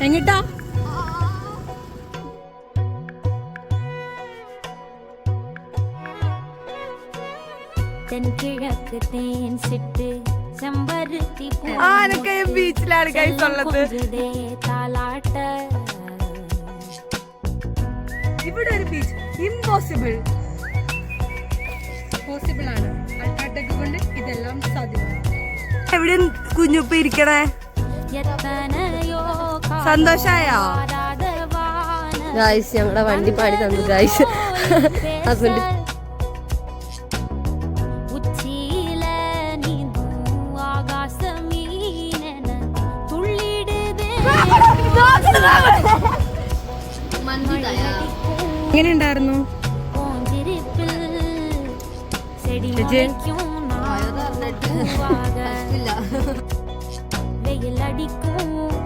എങ്ങിട്ടാ? ബീച്ചിലാണ് കൈസുള്ളത്. ഇവിടെ ഒരു beach impossible possible ആണ്. അൾട്രാടെക് കൊണ്ട് ഇതെല്ലാം സാധ്യമാണ്. എവിടെ കുഞ്ഞുപ്പ ഇരിക്കണേ? സന്തോഷായോ ഗായ്സ്? ഞങ്ങളുടെ വണ്ടി പാടി തന്നു ഗായ്സ്. ഹസ്ബൻഡ് എങ്ങനെ ഉണ്ടായിരുന്നു? വെയിലടിക്കും